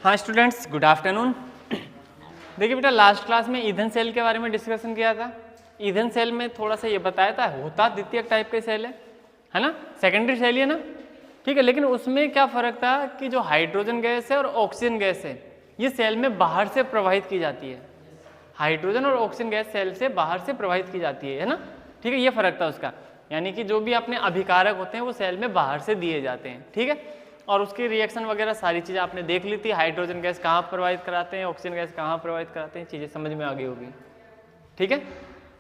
हाँ students, good afternoon. देखिए बेटा, लास्ट क्लास में ईंधन सेल के बारे में डिस्कशन किया था। ईंधन सेल में थोड़ा सा ये बताया था, होता द्वितीयक टाइप के सेल है ना, सेकेंडरी सेल है ना, ठीक है। लेकिन उसमें क्या फ़र्क था कि जो हाइड्रोजन गैस है और ऑक्सीजन गैस है ये सेल में बाहर से प्रवाहित की जाती है। हाइड्रोजन और ऑक्सीजन गैस सेल से बाहर से प्रवाहित की जाती है ना, ठीक है। ये फ़र्क था उसका, यानी कि जो भी अपने अभिकारक होते हैं वो सेल में बाहर से दिए जाते हैं, ठीक है। और उसकी रिएक्शन वगैरह सारी चीज़ें आपने देख ली थी, हाइड्रोजन गैस कहाँ प्रवाहित कराते हैं, ऑक्सीजन गैस कहाँ प्रवाहित कराते हैं, चीज़ें समझ में आ गई होगी, ठीक है।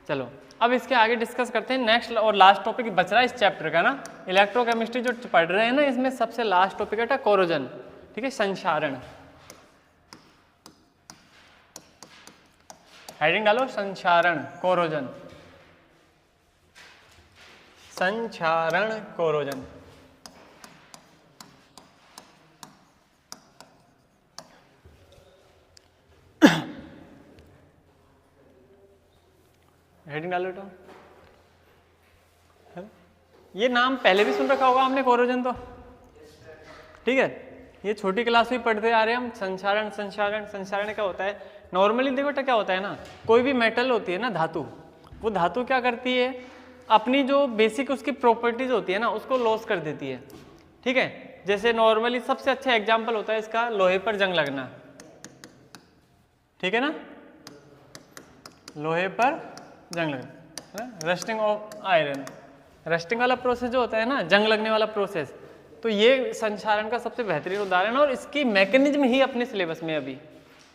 चलो अब इसके आगे डिस्कस करते हैं। नेक्स्ट और लास्ट टॉपिक बच रहा है इस चैप्टर का ना, इलेक्ट्रोकेमिस्ट्री जो पढ़ रहे हैं ना, इसमें सबसे लास्ट टॉपिक है कोरोजन, ठीक है, संक्षारण। हेडिंग डालो, संक्षारण कोरोजन, संक्षारण कोरोजन। हेडिंग डालो बेटा। ये नाम पहले भी सुन रखा होगा आपने, कोरोजन, तो ठीक है। ये छोटी क्लास में पढ़ते आ रहे हैं हम। संक्षारण संक्षारण संक्षारण क्या होता है? नॉर्मली देखो बेटा क्या होता है ना, कोई भी मेटल होती है ना, धातु, वो धातु क्या करती है, अपनी जो बेसिक उसकी प्रॉपर्टीज होती है ना उसको लॉस कर देती है, ठीक है। जैसे नॉर्मली सबसे अच्छा एग्जाम्पल होता है इसका लोहे पर जंग लगना, ठीक है ना, लोहे पर जंग लगना, रस्टिंग ऑफ आयरन, रस्टिंग वाला प्रोसेस जो होता है ना, जंग लगने वाला प्रोसेस, तो ये संक्षारण का सबसे बेहतरीन उदाहरण है और इसकी मैकेनिज्म ही अपने सिलेबस में अभी,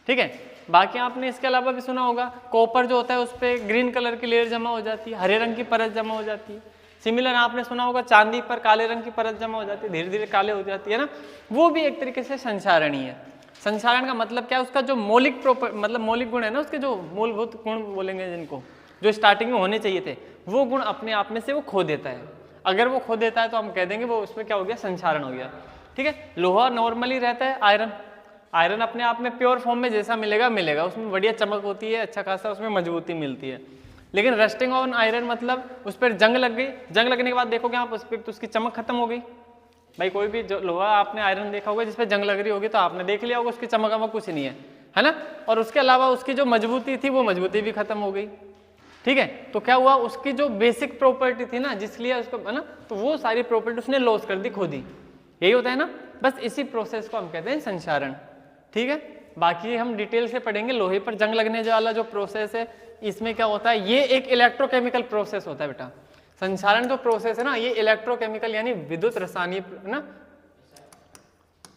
ठीक है। बाकी आपने इसके अलावा भी सुना होगा, कॉपर जो होता है उस पर ग्रीन कलर की लेयर जमा हो जाती है, हरे रंग की परत जमा हो जाती है। सिमिलर आपने सुना होगा, चांदी पर काले रंग की परत जमा हो जाती है, धीरे धीरे काले हो जाती है ना, वो भी एक तरीके से संक्षारण ही है। संक्षारण का मतलब क्या है, उसका जो मौलिक मतलब मौलिक गुण है ना, उसके जो मूलभूत गुण बोलेंगे जिनको, जो स्टार्टिंग में होने चाहिए थे, वो गुण अपने आप में से वो खो देता है। अगर वो खो देता है तो हम कह देंगे वो उसमें क्या हो गया, संक्षारण हो गया, ठीक है। लोहा नॉर्मली रहता है, आयरन, आयरन अपने आप में प्योर फॉर्म में जैसा मिलेगा मिलेगा, उसमें बढ़िया चमक होती है, अच्छा खासा उसमें मजबूती मिलती है। लेकिन रस्टिंग ऑन आयरन मतलब उस पर जंग लग गई, जंग लगने के बाद देखोगे आप उस पर तो उसकी चमक खत्म हो गई। भाई कोई भी जो लोहा आपने आयरन देखा होगा जिस पे जंग लग रही होगी तो आपने देख लिया होगा उसकी चमक वमक कुछ नहीं है ना। और उसके अलावा उसकी जो मजबूती थी वो मजबूती भी खत्म हो गई, ठीक है। तो क्या हुआ, उसकी जो बेसिक प्रॉपर्टी थी ना जिसलिए उसको, है ना, तो वो सारी प्रॉपर्टी उसने लॉस कर दी, खो दी। यही होता है ना, बस इसी प्रोसेस को हम कहते हैं संक्षारण, ठीक है। बाकी हम डिटेल से पढ़ेंगे। लोहे पर जंग लगने वाला जो प्रोसेस है इसमें क्या होता है, ये एक इलेक्ट्रोकेमिकल प्रोसेस होता है बेटा। संक्षारण जो प्रोसेस है ना, ये इलेक्ट्रोकेमिकल यानी विद्युत रासायनिक, है ना,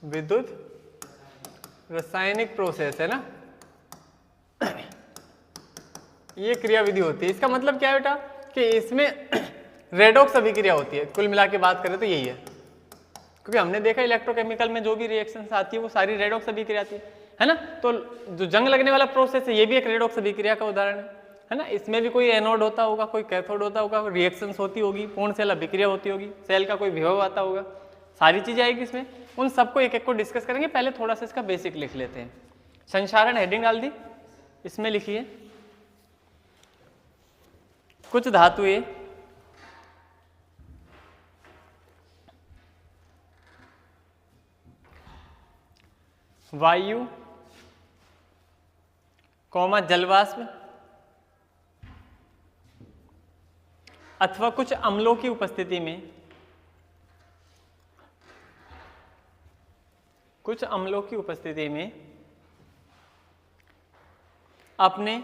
विद्युत रासायनिक प्रोसेस है ना, ये क्रिया विधि होती है। इसका मतलब क्या है बेटा कि इसमें रेडॉक्स अभिक्रिया होती है। कुल मिला के बात करें तो यही है, क्योंकि हमने देखा इलेक्ट्रोकेमिकल में जो भी रिएक्शंस आती है वो सारी रेडॉक्स अभिक्रिया आती है ना। तो जो जंग लगने वाला प्रोसेस है ये भी एक रेडॉक्स अभिक्रिया का उदाहरण है ना। इसमें भी कोई एनोड होता होगा, कोई कैथोड होता होगा, रिएक्शंस होती होगी, पूर्ण सेल अभिक्रिया होती होगी, सेल का कोई विभव आता होगा, सारी चीजें आएगी इसमें। उन सबको एक एक को डिस्कस करेंगे। पहले थोड़ा सा इसका बेसिक लिख लेते हैं। संक्षारण हेडिंग डाल दी, इसमें लिखिए कुछ धातुएं वायु जलवाष्प अथवा कुछ अम्लों की उपस्थिति में, कुछ अम्लों की उपस्थिति में अपने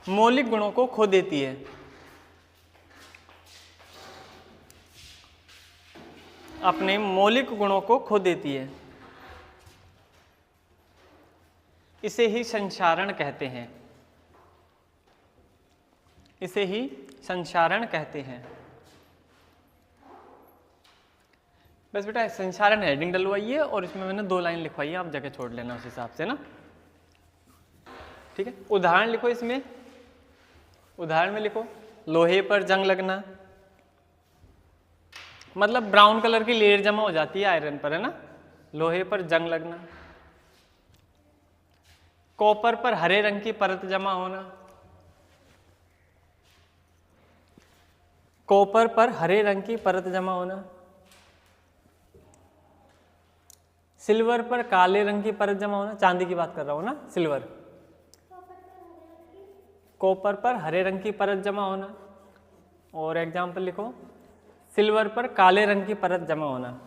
मौलिक गुणों को खो देती है। अपने मौलिक गुणों को खो देती है, इसे ही संक्षारण कहते हैं, इसे ही संक्षारण कहते हैं। बस बेटा संक्षारण हेडिंग डलवाइए और इसमें मैंने 2 लाइन लिखवाई है, आप जगह छोड़ लेना उस हिसाब से ना, ठीक है। उदाहरण लिखो इसमें, उदाहरण में लिखो लोहे पर जंग लगना, मतलब ब्राउन कलर की लेयर जमा हो जाती है आयरन पर, है ना, लोहे पर जंग लगना। कॉपर पर हरे रंग की परत जमा होना, कॉपर पर हरे रंग की परत जमा होना। सिल्वर पर काले रंग की परत जमा होना, चांदी की बात कर रहा हूँ ना, सिल्वर। कॉपर पर हरे रंग की परत जमा होना, और एग्जाम्पल लिखो, सिल्वर पर काले रंग की परत जमा होना।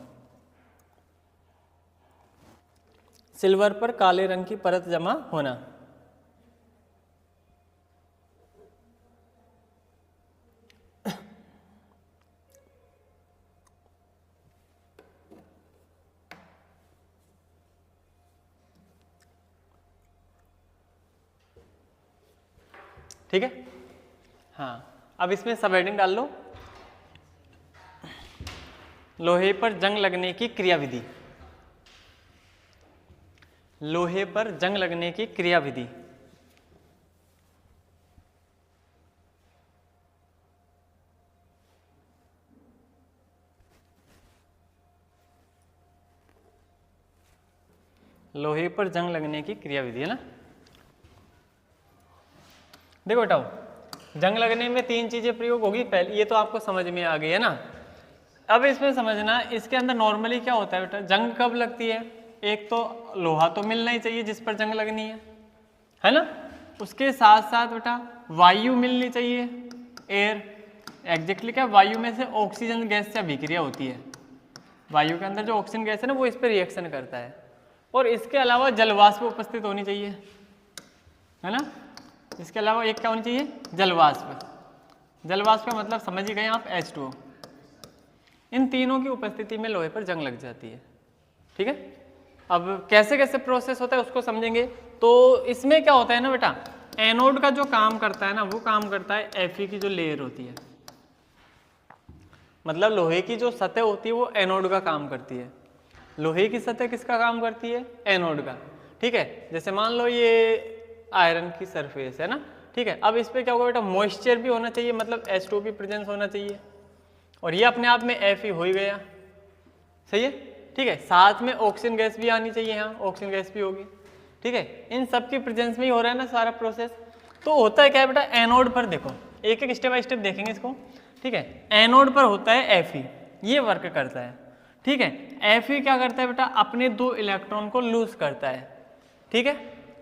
सिल्वर पर काले रंग की परत जमा होना। ठीक है, हाँ। अब इसमें सब हेडिंग डाल लो, लोहे पर जंग लगने की क्रियाविधि। लोहे पर जंग लगने की क्रियाविधि। लोहे पर जंग लगने की क्रियाविधि है ना। देखो बेटाओ, जंग लगने में 3 चीजें प्रयोग होगी। पहले ये तो आपको समझ में आ गई है ना। अब इसमें समझना, इसके अंदर नॉर्मली क्या होता है बेटा, जंग कब लगती है? एक तो लोहा तो मिलना ही चाहिए जिस पर जंग लगनी है ना। उसके साथ साथ बेटा वायु मिलनी चाहिए, एयर। एग्जैक्टली क्या, वायु में से ऑक्सीजन गैस से अभिक्रिया होती है। वायु के अंदर जो ऑक्सीजन गैस है ना, वो इस पर रिएक्शन करता है। और इसके अलावा जलवाष्प उपस्थित होनी चाहिए, है ना। इसके अलावा एक क्या होनी चाहिए, जलवाष्प। जलवाष्प का मतलब समझ ही गए आप, H2O। इन तीनों की उपस्थिति में लोहे पर जंग लग जाती है। ठीक है, अब कैसे कैसे प्रोसेस होता है उसको समझेंगे। तो इसमें क्या होता है ना बेटा, एनोड का जो काम करता है ना, वो काम करता है Fe की जो लेयर होती है, मतलब लोहे की जो सतह होती है वो एनोड का काम करती है। लोहे की सतह किसका काम करती है? एनोड का। ठीक है, जैसे मान लो ये आयरन की सरफेस है ना। ठीक है, अब इस पे क्या होगा बेटा, मॉइस्चर भी होना चाहिए, मतलब H2O की प्रेजेंस होना चाहिए। और ये अपने आप में Fe हो ही गया, सही है। ठीक है, साथ में ऑक्सीजन गैस भी आनी चाहिए, यहाँ ऑक्सीजन गैस भी होगी। ठीक है, इन सब की प्रेजेंस में ही हो रहा है ना सारा प्रोसेस। तो होता है क्या है बेटा, एनोड पर देखो, एक एक स्टेप बाय स्टेप देखेंगे इसको। ठीक है, एनोड पर होता है Fe, ये वर्क करता है। ठीक है, Fe क्या करता है बेटा, अपने 2 इलेक्ट्रॉन को लूज करता है। ठीक है,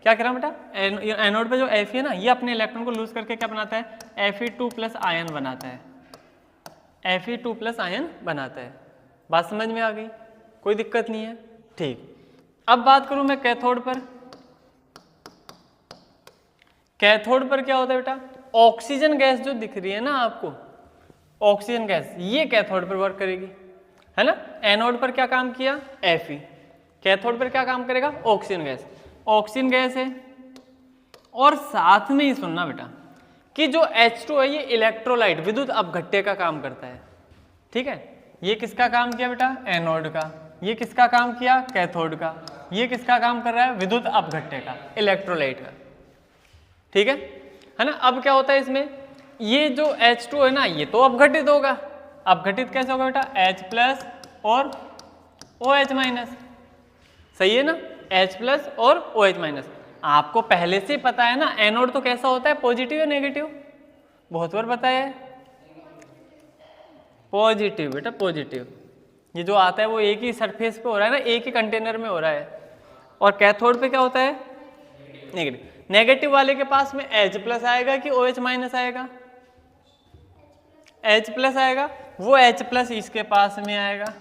क्या कह रहा हूं बेटा, एनोड पे जो Fe है ना, ये अपने इलेक्ट्रॉन को लूज करके क्या बनाता है, Fe2+ आयन बनाता है। Fe2+ आयन बनाता है। बात समझ में आ गई, कोई दिक्कत नहीं है। ठीक, अब बात करूं मैं कैथोड पर। कैथोड पर क्या होता है बेटा, ऑक्सीजन गैस जो दिख रही है ना आपको, ऑक्सीजन गैस, ये कैथोड पर वर्क करेगी, है ना। एनोड पर क्या काम किया, Fe। कैथोड पर क्या काम करेगा, ऑक्सीजन गैस। ऑक्सीजन गैस है, और साथ में ही सुनना बेटा कि जो H2 है ये इलेक्ट्रोलाइट, विद्युत अपघट्य का काम करता है। ठीक है, ये किसका काम किया बेटा, एनोड का। ये किसका काम किया, कैथोड का। ये किसका काम कर रहा है, विद्युत अपघट्य का, इलेक्ट्रोलाइट का। ठीक है ना। अब क्या होता है इसमें, ये जो H2 है ना, ये तो अपघटित होगा। अपघटित कैसे होगा बेटा, H+ और OH-। सही है ना, H+ और OH-। आपको पहले से पता है ना, एनोड तो कैसा होता है, पॉजिटिव या नेगेटिव, बहुत बार बताया है। पॉजिटिव बेटा, पॉजिटिव। ये जो आता है वो एक ही सरफेस पे हो रहा है ना, एक ही कंटेनर में हो रहा है। और कैथोड पे क्या होता है, नेगेटिव। नेगेटिव वाले के पास में H+ आएगा कि OH- आएगा, H+ आएगा। वो H+ इसके पास में आएगा।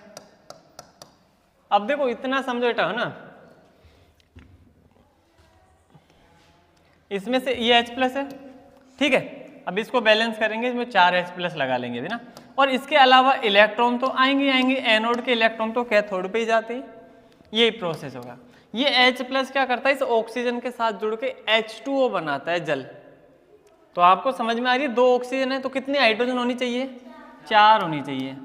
अब देखो इतना समझो बेटा, है ना, इसमें से ये H+ है। ठीक है, अब इसको बैलेंस करेंगे, इसमें 4 H+ लगा लेंगे भी ना। और इसके अलावा इलेक्ट्रॉन तो आएंगे आएंगे, एनोड के इलेक्ट्रॉन तो कैथोड पे ही जाते हैं। यही प्रोसेस होगा। ये H+ क्या करता है, इस ऑक्सीजन के साथ जुड़ के H2O बनाता है, जल। तो आपको समझ में आ रही है, 2 ऑक्सीजन है तो कितनी हाइड्रोजन होनी चाहिए, 4 होनी चाहिए,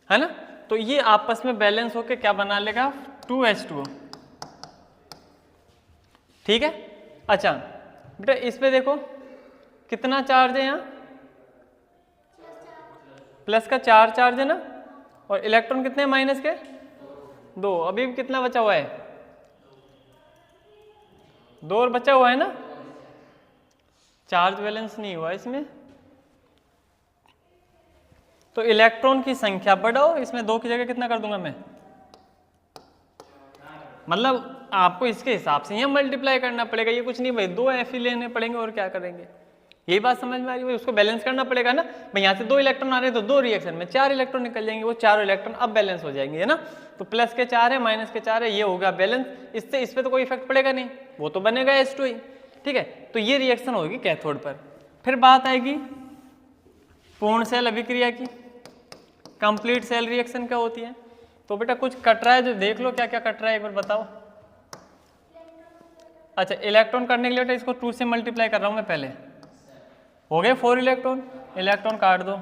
है ना। तो ये आपस में बैलेंस होके क्या बना लेगा, 2H2O। ठीक है, अच्छा बेटा इस पे देखो कितना चार्ज है, यहाँ प्लस का 4 चार्ज है ना, और इलेक्ट्रॉन कितने हैं, माइनस के 2। अभी भी कितना बचा हुआ है, 2 और बचा हुआ है ना। चार्ज बैलेंस नहीं हुआ इसमें, तो इलेक्ट्रॉन की संख्या बढ़ाओ, इसमें 2 की जगह कितना कर दूंगा मैं, मतलब आपको इसके हिसाब से यहाँ मल्टीप्लाई करना पड़ेगा, ये कुछ नहीं भाई 2 Fe लेने पड़ेंगे और क्या करेंगे, यही बात समझ में आ रही है। उसको बैलेंस करना पड़ेगा ना भाई, यहाँ से 2 इलेक्ट्रॉन आ रहे हैं तो 2 रिएक्शन में 4 इलेक्ट्रॉन निकल जाएंगे, वो चारों इलेक्ट्रॉन अब बैलेंस हो जाएंगे, है ना। तो प्लस के 4 है माइनस के 4 है, ये होगा बैलेंस, इससे इस पर तो कोई इफेक्ट पड़ेगा नहीं, वो तो बनेगा H2 ही, ठीक है। तो ये रिएक्शन होगी कैथोड पर। फिर बात आएगी पूर्ण सेल अभिक्रिया की, कंप्लीट सेल रिएक्शन क्या होती है। तो बेटा कुछ कट रहा है जो देख लो क्या क्या कट रहा है एक बार बताओ। अच्छा इलेक्ट्रॉन करने के लिए बेटा इसको 2 से मल्टीप्लाई कर रहा हूँ मैं पहले, हो गए 4 इलेक्ट्रॉन, इलेक्ट्रॉन काट दो,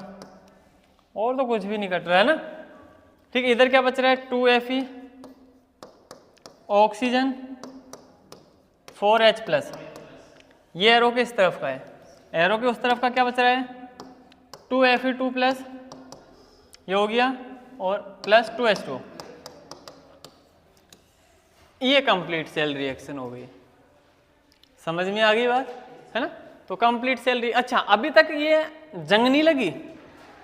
और तो कुछ भी नहीं कट रहा है ना, ठीक है। इधर क्या बच रहा है 2Fe ऑक्सीजन 4H+, ये एरो किस तरफ का है, एरो के उस तरफ का क्या बच रहा है 2Fe2+, ये हो गया, और प्लस 2H2, ये कंप्लीट सेल रिएक्शन हो गई, समझ में आ गई बात, है ना। तो कंप्लीट सेल अच्छा अभी तक ये जंग नहीं लगी,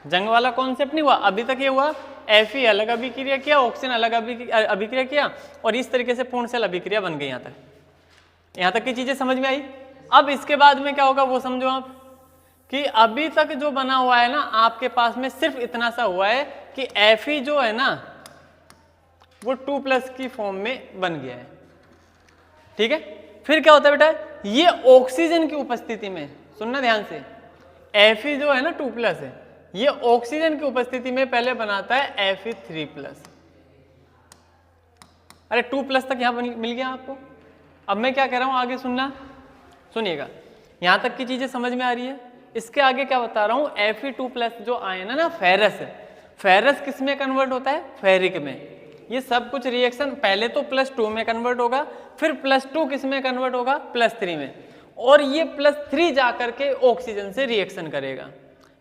जंग वाला कॉन्सेप्ट नहीं हुआ, अभी तक ये हुआ Fe अलग अभिक्रिया किया, ऑक्सीजन अलग अभिक्रिया किया, और इस तरीके से पूर्ण सेल अभिक्रिया बन गई। यहाँ तक की चीजें समझ में आई। अब इसके बाद में क्या होगा वो समझो आप, कि अभी तक जो बना हुआ है ना आपके पास में सिर्फ इतना सा हुआ है कि Fe जो है ना वो 2+ की फॉर्म में बन गया है, ठीक है। फिर क्या होता है बेटा, ये ऑक्सीजन की उपस्थिति में, सुनना ध्यान से, Fe जो है ना 2+ है, ये ऑक्सीजन की उपस्थिति में पहले बनाता है Fe3+। अरे 2+ तक यहां मिल गया आपको। अब मैं क्या कह रहा हूं आगे सुनना, सुनिएगा, यहां तक की चीजें समझ में आ रही है। इसके आगे क्या बता रहा हूं, Fe2+ जो आयन है ना फेरस है, फेरस किस में कन्वर्ट होता है, फेरिक में। ये सब कुछ रिएक्शन पहले तो +2 में कन्वर्ट होगा, फिर +2 किस में कन्वर्ट होगा, +3 में, और ये +3 जाकर के ऑक्सीजन से रिएक्शन करेगा।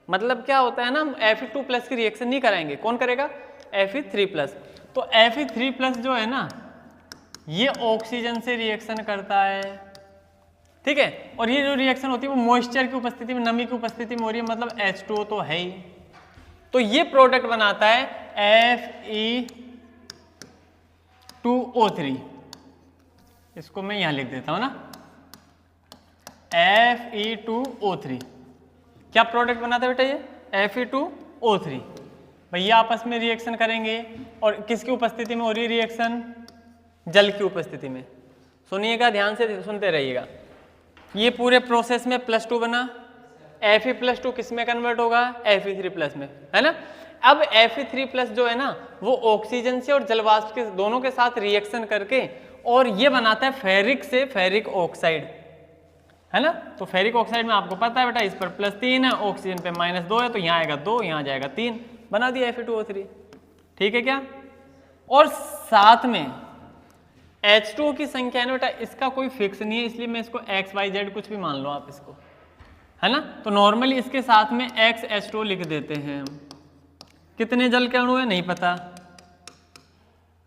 मतलब क्या होता है ना, हम Fe2+ की रिएक्शन नहीं कराएंगे, कौन करेगा, Fe3+। तो Fe3+ जो है ना ये ऑक्सीजन से रिएक्शन करता है, ठीक है। और ये जो रिएक्शन होती है वो मॉइस्चर की उपस्थिति में, नमी की उपस्थिति में हो रही है, मतलब H2O तो है ही। तो ये प्रोडक्ट बनाता है Fe2O3, इसको मैं यहां लिख देता हूं ना, Fe2O3 क्या प्रोडक्ट बनाता है बेटा, ये Fe2O3। भैया आपस में रिएक्शन करेंगे, और किसकी उपस्थिति में हो रही है रिएक्शन, जल की उपस्थिति में। सुनिएगा ध्यान से, सुनते रहिएगा। ये पूरे प्रोसेस में +2 बना, Fe+2 किस में कन्वर्ट होगा, Fe3+ में, है ना। अब Fe3+ जो है ना वो ऑक्सीजन से और जलवाष्प के दोनों के साथ रिएक्शन करके और ये बनाता है फेरिक से फेरिक ऑक्साइड, है ना। तो फेरिक ऑक्साइड में आपको पता है बेटा इस पर +3 है, ऑक्सीजन पे -2 है, तो यहाँ आएगा 2, यहाँ जाएगा 3, बना दिया Fe2O3, ठीक है क्या। और साथ में H2O की संख्या है ना बेटा, इसका कोई फिक्स नहीं है, इसलिए मैं इसको X Y Z कुछ भी मान लो आप इसको, है ना। तो नॉर्मली इसके साथ में XH2O लिख देते हैं हम। कितने जल के अणु है नहीं पता,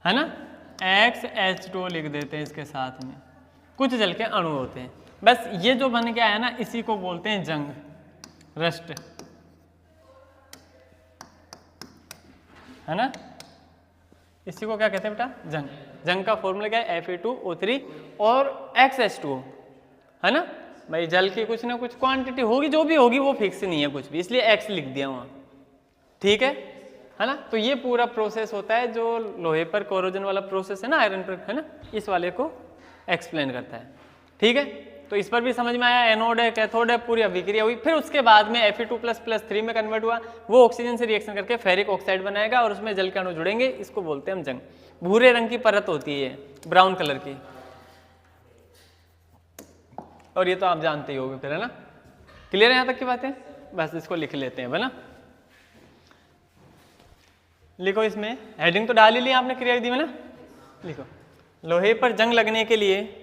है ना, XH2O लिख देते हैं इसके साथ में, कुछ जल के अणु होते हैं बस। ये जो बन के आया ना इसी को बोलते हैं जंग, रस्ट, है ना। इसी को क्या कहते हैं बेटा, जंग। जंग का फॉर्मूला क्या है, Fe2O3 और XH2O, है ना। भाई जल की कुछ ना कुछ क्वांटिटी होगी, जो भी होगी वो फिक्स नहीं है कुछ भी, इसलिए X लिख दिया वहां, ठीक है ना। तो ये पूरा प्रोसेस होता है जो लोहे पर कोरोजन वाला प्रोसेस है ना, आयरन पर, है ना, इस वाले को एक्सप्लेन करता है, ठीक है। तो इस पर भी समझ में आया, एनोड है कैथोड है, पूरी अभिक्रिया हुई। फिर उसके बाद में Fe2+ +3 में कन्वर्ट हुआ, वो ऑक्सीजन से रिएक्शन करके फेरिक ऑक्साइड बनाएगा और उसमें जल के अणु जुड़ेंगे, इसको बोलते हैं हम जंग। भूरे रंग की परत होती है, ब्राउन कलर की, और ये तो आप जानते ही होगे फिर, है ना। क्लियर है यहाँ तक की बातें, बस इसको लिख लेते हैं, है ना। लिखो, इसमें हेडिंग तो डाल ही ली आपने क्रिया विधि में ना, लिखो लोहे पर जंग लगने के लिए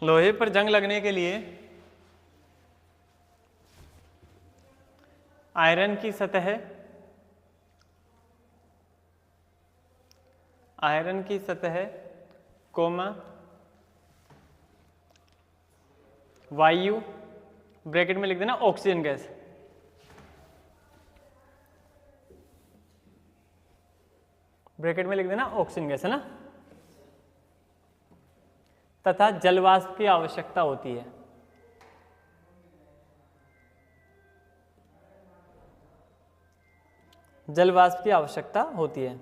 लोहे पर जंग लगने के लिए आयरन की सतह कोमा वायु ब्रैकेट में लिख देना ऑक्सीजन गैस, ब्रैकेट में लिख देना ऑक्सीजन गैस, है ना, तथा जलवाष्प की आवश्यकता होती है। जलवाष्प की आवश्यकता होती है।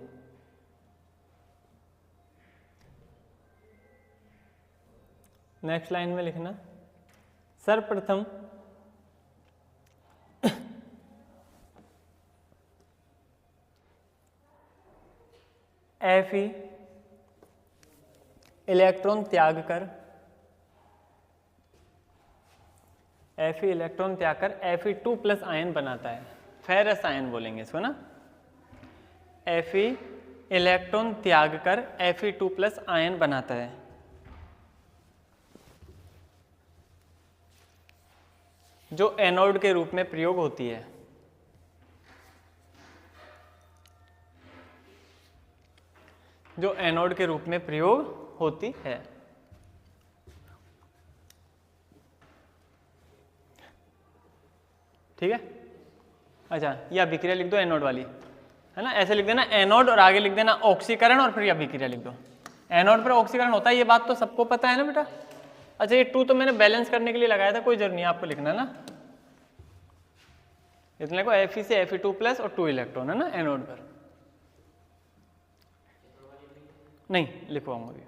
नेक्स्ट लाइन में लिखना, सर्वप्रथम Fe इलेक्ट्रॉन त्याग कर Fe2+ आयन बनाता है, फेरस आयन बोलेंगे इसको ना। Fe इलेक्ट्रॉन त्याग कर Fe2+ आयन बनाता है। जो एनोड के रूप में प्रयोग होती है। जो एनोड के रूप में प्रयोग होती है। ठीक है, अच्छा ये अभिक्रिया लिख दो एनोड वाली, है ना, ऐसे लिख देना एनोड और आगे लिख देना ऑक्सीकरण और फिर अभिक्रिया लिख दो। एनोड पर ऑक्सीकरण होता है, ये बात तो सबको पता है ना बेटा। अच्छा ये 2 तो मैंने बैलेंस करने के लिए लगाया था, कोई जरूरत नहीं आपको लिखना ना। इतने को Fe से Fe2+ और 2 इलेक्ट्रॉन, है ना, एनोड पर। नहीं लिखवाऊंगा अभी।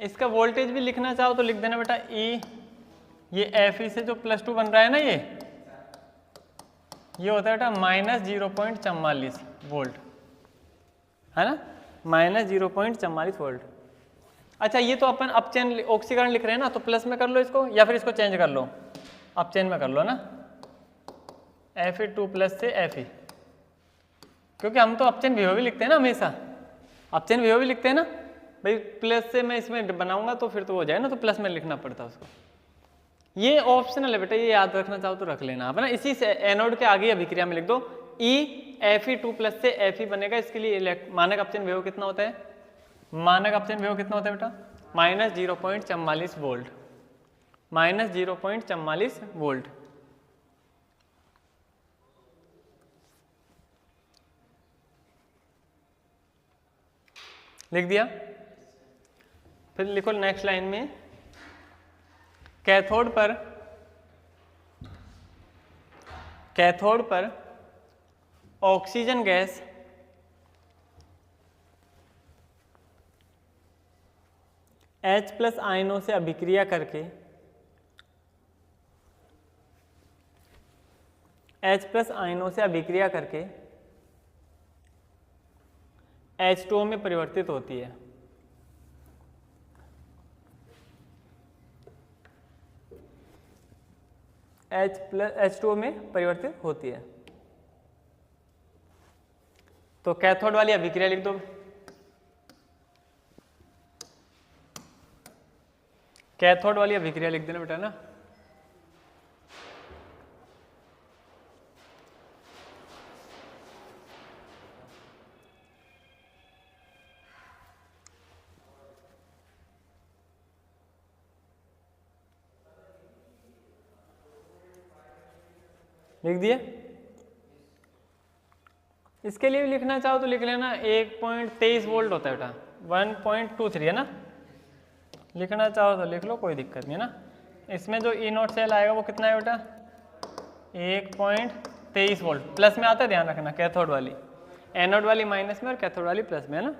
इसका वोल्टेज भी लिखना चाहो तो लिख देना बेटा E, ये Fe से जो +2 बन रहा है ना, ये होता है बेटा -0.44 वोल्ट, है ना, -0.44 वोल्ट। अच्छा ये तो अपन अपचयन ऑक्सीकरण लिख रहे हैं ना, तो प्लस में कर लो इसको या फिर इसको चेंज कर लो, अपचयन में कर लो ना, Fe2+ से Fe, क्योंकि हम तो अपचयन विभव भी लिखते हैं ना हमेशा, अपचयन विभव भी लिखते हैं ना भाई। प्लस से मैं इसमें बनाऊंगा तो फिर तो हो जाए ना, तो प्लस में लिखना पड़ता है उसको। ये ऑप्शनल है बेटा, ये याद रखना चाहो तो रख लेना आप, है ना। इसी से एनोड के आगे अभिक्रिया में लिख दो E Fe2+ से Fe बनेगा। इसके लिए मानक अपचयन विभव कितना होता है? मानक अपचयन विभव कितना होता है बेटा? -0.44 वोल्ट, -0.44 वोल्ट। लिख दिया। फिर लिखो नेक्स्ट लाइन में, कैथोड पर ऑक्सीजन गैस H+ आयनों से अभिक्रिया करके H2O में परिवर्तित होती है। H2O में परिवर्तित होती है। तो कैथोड वाली अभिक्रिया लिख दो। कैथोड वाली अभिक्रिया लिख देना बेटा ना। लिख दिए। इसके लिए भी लिखना चाहो तो लिख लेना 1.23 वोल्ट होता है बेटा, 1.23 है ना। लिखना चाहो तो लिख लो, कोई दिक्कत नहीं है ना। इसमें जो E0 सेल आएगा वो कितना है बेटा? 1.23 वोल्ट। प्लस में आता है, ध्यान रखना, कैथोड वाली। एनोड वाली माइनस में और कैथोड वाली प्लस में, है ना।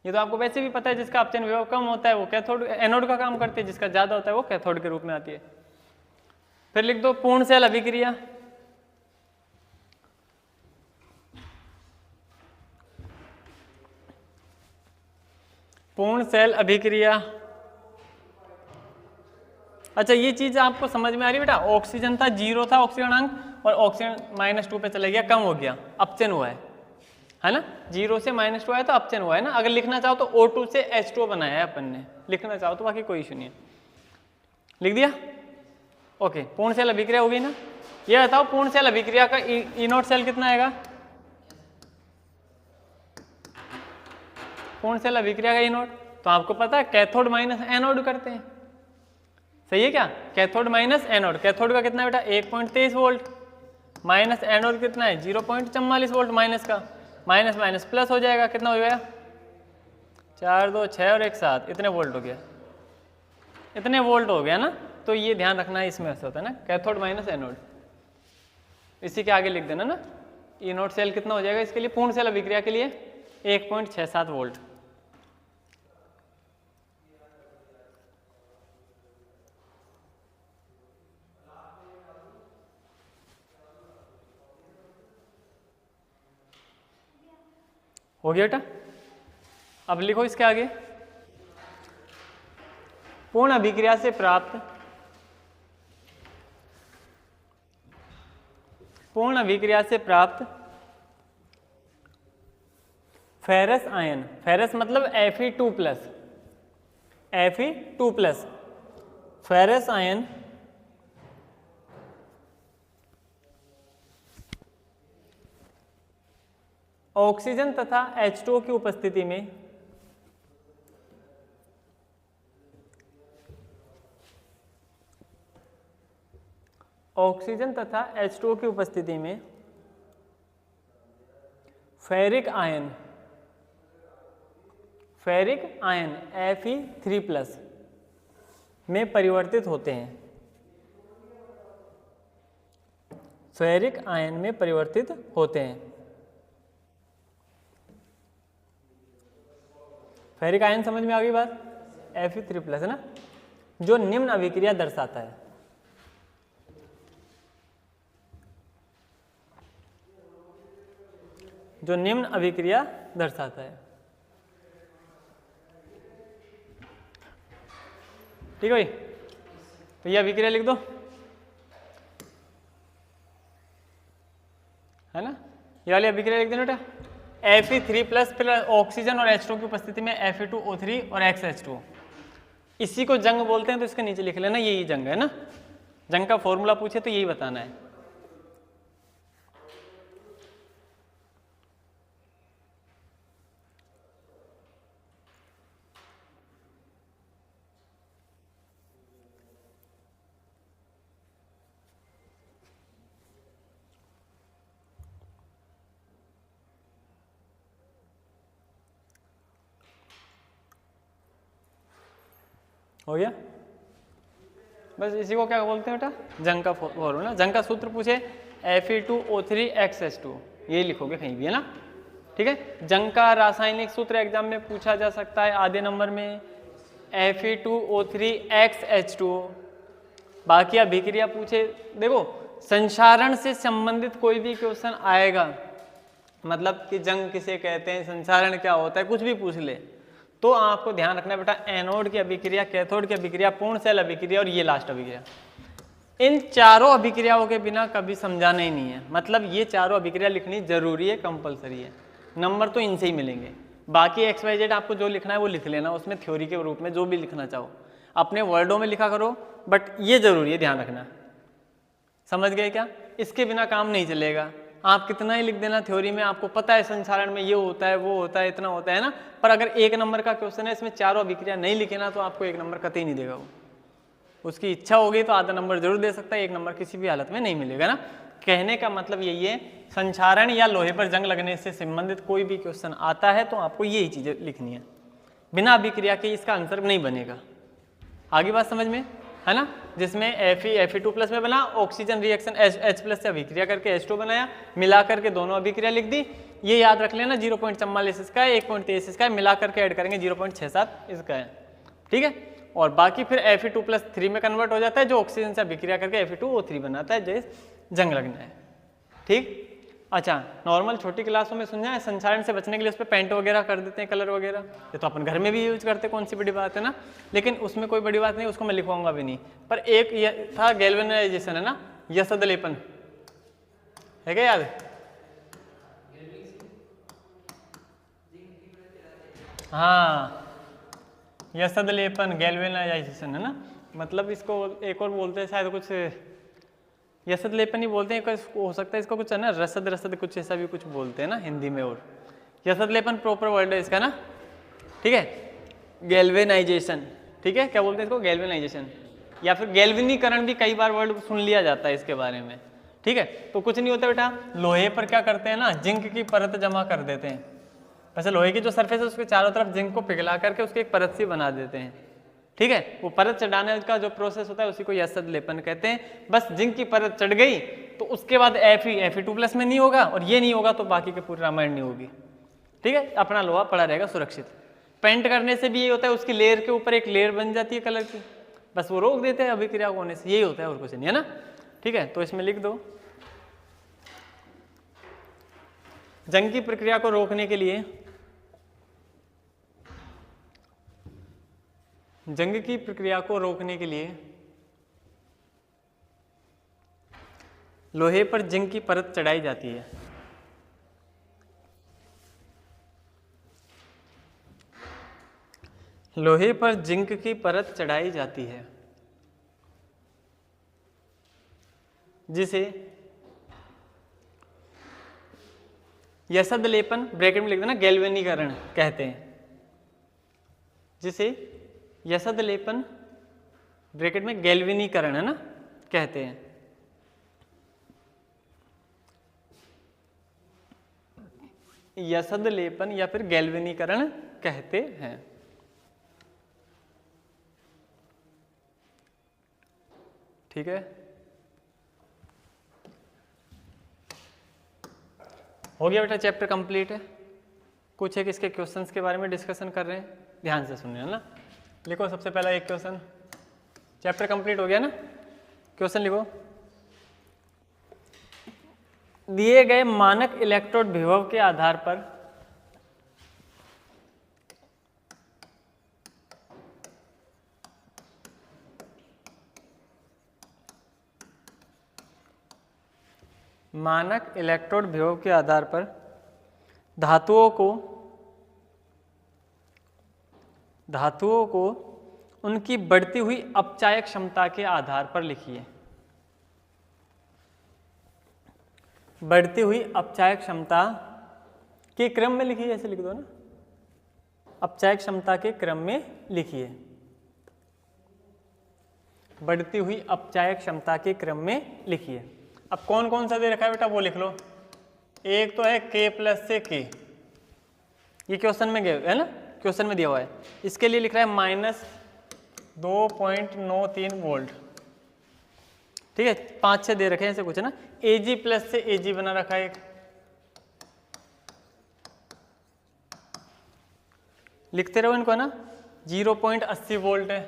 ये तो आपको वैसे भी पता है, जिसका अपचयन विभव कम होता है वो कैथोड एनोड का काम करती है, जिसका ज्यादा होता है वो कैथोड के रूप में आती है। फिर लिख दो पूर्ण सेल अभिक्रिया। पूर्ण सेल अभिक्रिया। अच्छा ये चीज आपको समझ में आ रही है बेटा? ऑक्सीजन था 0 था ऑक्सीजनांक, और ऑक्सीजन -2 पे चला गया, कम हो गया, अपचयन हुआ है ना। 0 से -2 आया तो अपचयन हुआ है ना। अगर लिखना चाहो तो O2 से H2O बनाया है अपन ने, लिखना चाहो तो, बाकी कोई इशू नहीं है। लिख दिया? ओके, पूर्ण सेल अभिक्रिया हो गई ना। ये बताओ पूर्ण सेल अभिक्रिया का E0 सेल कितना आएगा? पूर्ण सेल अभिक्रिया का E0 तो आपको पता है कैथोड माइनस एनोड करते हैं, सही है क्या? Cathode minus anode. कैथोड का कितना है बेटा? 1.23 वोल्ट, माइनस एनोड कितना है? 0.44 वोल्ट माइनस का, माइनस माइनस प्लस हो जाएगा, कितना हो गया 4 2 6 और 1 7, इतने वोल्ट हो गया, इतने वोल्ट हो गया ना। तो ये ध्यान रखना है, इसमें ऐसा होता है ना कैथोड माइनस एनोड, इसी के आगे लिख देना ना। ई नोट सेल कितना हो जाएगा इसके लिए, पूर्ण सेल अभिक्रिया के लिए 1.67 वोल्ट। हो गया बेटा। अब लिखो इसके आगे, पूर्ण अभिक्रिया से प्राप्त, पूर्ण अभिक्रिया से प्राप्त फेरस आयन, फेरस मतलब Fe2+, Fe2+, ferrous ion oxygen तथा H2O की उपस्थिति में ऑक्सीजन तथा H2O की उपस्थिति में ferric ion, ferric ion Fe3+ में परिवर्तित होते हैं, फेरिक आयन में परिवर्तित होते हैं। फेरिक आयन समझ में आ गई बात, Fe3+ है ना, जो निम्न अभिक्रिया दर्शाता है। जो निम्न अभिक्रिया दर्शाता है, ठीक है भाई। तो ये अभिक्रिया लिख दो, है ना, ये वाली अभिक्रिया लिख देना बेटा। Fe3+ फिर ऑक्सीजन और H2O की उपस्थिति में Fe2O3 और XH2। इसी को जंग बोलते हैं, तो इसके नीचे लिख लेना यही जंग है ना। जंग का फॉर्मूला पूछे तो यही बताना है। हो गया, बस इसी को क्या बोलते हैं बेटा, जंग का फॉर्मूला। जंग का सूत्र पूछे Fe2O3 XH2, ये लिखोगे कहीं भी, है ना, ठीक है। जंग का रासायनिक सूत्र एग्जाम में पूछा जा सकता है आधे नंबर में, Fe2O3 XH2। बाकी अभिक्रिया पूछे, देखो संसारण से संबंधित कोई भी क्वेश्चन आएगा, मतलब कि जंग किसे कहते हैं, संसारण क्या होता है, कुछ भी पूछ ले, तो आपको ध्यान रखना बेटा एनोड की अभिक्रिया, कैथोड की अभिक्रिया, पूर्ण सेल अभिक्रिया और ये लास्ट अभिक्रिया, इन चारों अभिक्रियाओं के बिना कभी समझाना ही नहीं है। मतलब ये चारों अभिक्रिया लिखनी जरूरी है, कंपलसरी है, नंबर तो इनसे ही मिलेंगे। बाकी XYZ आपको जो लिखना है वो लिख लेना, उसमें थ्योरी के रूप में जो भी लिखना चाहो अपने वर्डों में लिखा करो, बट ये जरूरी है, ध्यान रखना। समझ गए क्या, इसके बिना काम नहीं चलेगा। आप कितना ही लिख देना थ्योरी में, आपको पता है संसारण में ये होता है, वो होता है, इतना होता है ना, पर अगर 1 नंबर का क्वेश्चन है इसमें चारों अभिक्रिया नहीं लिखे ना, तो आपको 1 नंबर कतई नहीं देगा वो। उसकी इच्छा होगी तो आधा नंबर जरूर दे सकता है, 1 नंबर किसी भी हालत में नहीं मिलेगा ना। कहने का मतलब यही है, संसारण या लोहे पर जंग लगने से संबंधित कोई भी क्वेश्चन आता है तो आपको यही चीजें लिखनी है, बिना अभिक्रिया के इसका आंसर नहीं बनेगा। आगे बात समझ में है ना, जिसमें Fe2+ में बना, ऑक्सीजन रिएक्शन H+ से अभिक्रिया करके H2 बनाया, मिला करके दोनों अभिक्रिया लिख दी। ये याद रख लेना 0.44 इसका है, 1.23 इसका है, मिला करके ऐड करेंगे 0.67 इसका है, ठीक है। और बाकी फिर Fe2+3 में कन्वर्ट हो जाता है, जो ऑक्सीजन से अभिक्रिया करके Fe2O3 बनाता है, जैसे जंग लगना है, ठीक। अच्छा, नॉर्मल छोटी क्लासों में समझा है, संसारण से बचने के लिए उस पर पेंट वगैरह कर देते हैं, कलर वगैरह, ये तो अपन घर में भी यूज करते हैं, कौन सी बड़ी बात है ना। लेकिन उसमें कोई बड़ी बात नहीं, उसको मैं लिखवाऊंगा भी नहीं। पर एक ये था गैल्वेनाइजेशन, है ना, यसद लेपन है क्या याद? हाँ, यसद लेपन, गैल्वेनाइजेशन, है ना, मतलब इसको एक और बोलते हैं शायद कुछ, यसद लेपन ही बोलते हैं, हो सकता है इसको कुछ है ना, रसद रसद कुछ ऐसा भी कुछ बोलते हैं ना हिंदी में। और यसद लेपन प्रॉपर वर्ड है इसका ना, ठीक है। गैल्वेनाइजेशन, ठीक है, क्या बोलते हैं इसको, गैल्वेनाइजेशन, या फिर गैल्वेनीकरण भी कई बार वर्ड सुन लिया जाता है इसके बारे में, ठीक है। तो कुछ नहीं होता बेटा, लोहे पर क्या करते हैं ना, जिंक की परत जमा कर देते हैं। वैसे लोहे की जो सरफेस है उसके चारों तरफ जिंक को पिघला करके उसकी एक परत सी बना देते हैं, ठीक है। वो परत चढ़ाने का जो प्रोसेस होता है उसी को यशद लेपन कहते हैं। बस जिंक की परत चढ़ गई तो उसके बाद Fe2+ में नहीं होगा और ये नहीं होगा तो बाकी के पूरी रामायण नहीं होगी, ठीक है। अपना लोहा पड़ा रहेगा सुरक्षित। पेंट करने से भी यही होता है, उसकी लेयर के ऊपर एक लेयर बन जाती है कलर की, बस वो रोक देते हैं अभिक्रिया को होने से, यही होता है और कुछ नहीं है ना, ठीक है। तो इसमें लिख दो, जंग की प्रक्रिया को रोकने के लिए, जंग की प्रक्रिया को रोकने के लिए लोहे पर जिंक की परत चढ़ाई जाती है। लोहे पर जिंक की परत चढ़ाई जाती है जिसे यशद लेपन, ब्रैकेट में लिख देना, गैल्वेनीकरण कहते हैं, जिसे यशद लेपन, ब्रैकेट में गैल्वेनीकरण है ना, कहते हैं। यशद लेपन या फिर गैल्वेनीकरण कहते हैं, ठीक है। हो गया बेटा, चैप्टर कंप्लीट है। कुछ एक इसके क्वेश्चंस के बारे में डिस्कशन कर रहे हैं, ध्यान से सुनिए ना। लिखो सबसे पहला एक क्वेश्चन, चैप्टर कंप्लीट हो गया ना। क्वेश्चन लिखो, दिए गए मानक इलेक्ट्रोड विभव के आधार पर मानक इलेक्ट्रोड विभव के आधार पर धातुओं को उनकी बढ़ती हुई अपचायक क्षमता के आधार पर लिखिए। बढ़ती हुई अपचायक क्षमता के क्रम में लिखिए, ऐसे लिख दो ना, अपचायक क्षमता के क्रम में लिखिए। बढ़ती हुई अपचायक क्षमता के क्रम में लिखिए। अब कौन कौन सा दे रखा है बेटा वो लिख लो। एक तो है K+ से K, ये क्वेश्चन में गया है ना, क्वेश्चन में दिया हुआ है। इसके लिए लिख रहा है -2.93 वोल्ट, ठीक है। 5-6 दे रखे हैं, ऐसे कुछ है ना। Ag+ से Ag बना रखा है एक, लिखते रहो इनको ना। 0.80 वोल्ट है।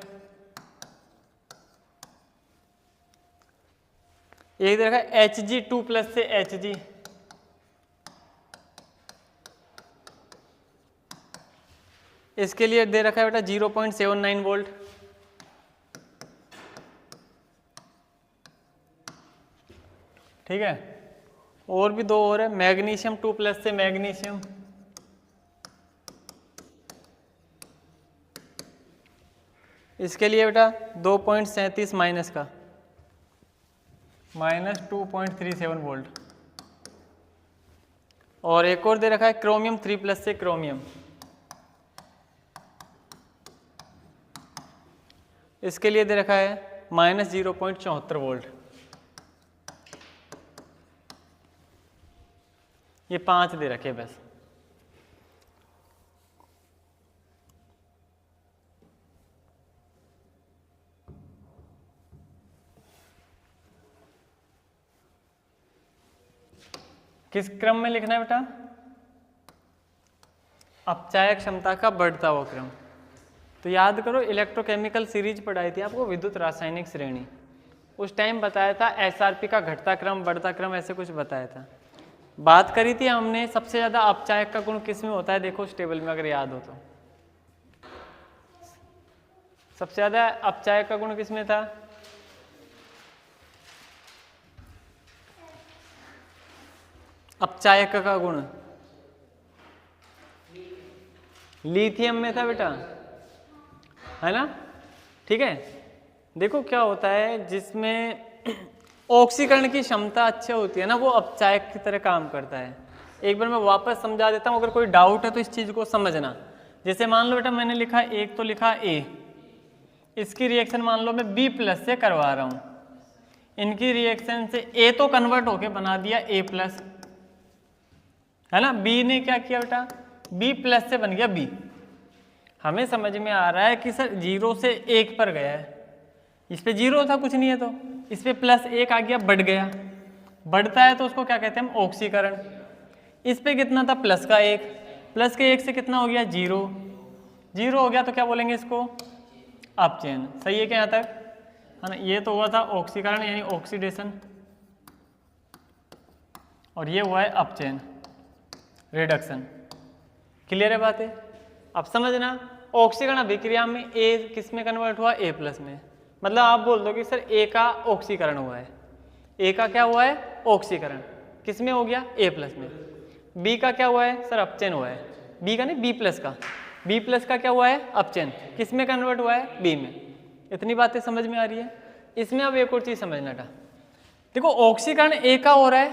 एक दे रखा है Hg2+ से Hg, इसके लिए दे रखा है बेटा 0.79 वोल्ट। ठीक है। और भी दो और है, मैग्नीशियम2+ से मैग्नीशियम, इसके लिए बेटा 2.37 माइनस का -2.37 वोल्ट। और एक और दे रखा है क्रोमियम3+ से क्रोमियम, इसके लिए दे रखा है -0.74 वोल्ट। ये 5 दे रखे बस। किस क्रम में लिखना है बेटा? अपचायक क्षमता का बढ़ता हुआ क्रम। तो याद करो, इलेक्ट्रोकेमिकल सीरीज पढ़ाई थी आपको, विद्युत रासायनिक श्रेणी। उस टाइम बताया था एसआरपी का घटता क्रम बढ़ता क्रम, ऐसे कुछ बताया था। बात करी थी हमने सबसे ज्यादा अपचायक का गुण किस में होता है, देखो उस टेबल में अगर याद हो तो। सबसे ज्यादा अपचायक का गुण किस में था? अपचायक का गुण लिथियम में था बेटा, है ना। ठीक है। देखो क्या होता है, जिसमें ऑक्सीकरण की क्षमता अच्छी होती है ना, वो अपचायक की तरह काम करता है। एक बार मैं वापस समझा देता हूँ, अगर कोई डाउट है तो इस चीज को समझना। जैसे मान लो बेटा मैंने लिखा एक तो लिखा A, इसकी रिएक्शन मान लो मैं B+ से करवा रहा हूँ। इनकी रिएक्शन से ए तो कन्वर्ट होके बना दिया ए प्लस, है ना। बी ने क्या किया बेटा, बी प्लस से बन गया बी। हमें समझ में आ रहा है कि सर 0 से 1 पर गया है, इस पे 0 था कुछ नहीं है, तो इस पे +1 आ गया, बढ़ गया। बढ़ता है तो उसको क्या कहते हैं हम, ऑक्सीकरण। इस पे कितना था, प्लस का 1, प्लस के 1 से कितना हो गया 0, 0 हो गया तो क्या बोलेंगे इसको, अपचयन। सही है क्या यहाँ तक, है ना। ये तो हुआ था ऑक्सीकरण यानी ऑक्सीडेशन, और ये हुआ है अपचयन, रिडक्शन। क्लियर है बात है। अब समझना, ऑक्सीकरण अभिक्रिया में ए किस में कन्वर्ट हुआ, ए प्लस में। मतलब आप बोल दो कि सर ए का ऑक्सीकरण हुआ है, ए का क्या हुआ है, ऑक्सीकरण, किस में हो गया, ए प्लस में। बी का क्या हुआ है सर, अपचयन हुआ है। बी का नहीं, बी प्लस का, बी प्लस का क्या हुआ है, अपचयन, किस में कन्वर्ट हुआ है, बी में। इतनी बातें समझ में आ रही है। इसमें अब एक और चीज समझना था, देखो ऑक्सीकरण ए का हो रहा है,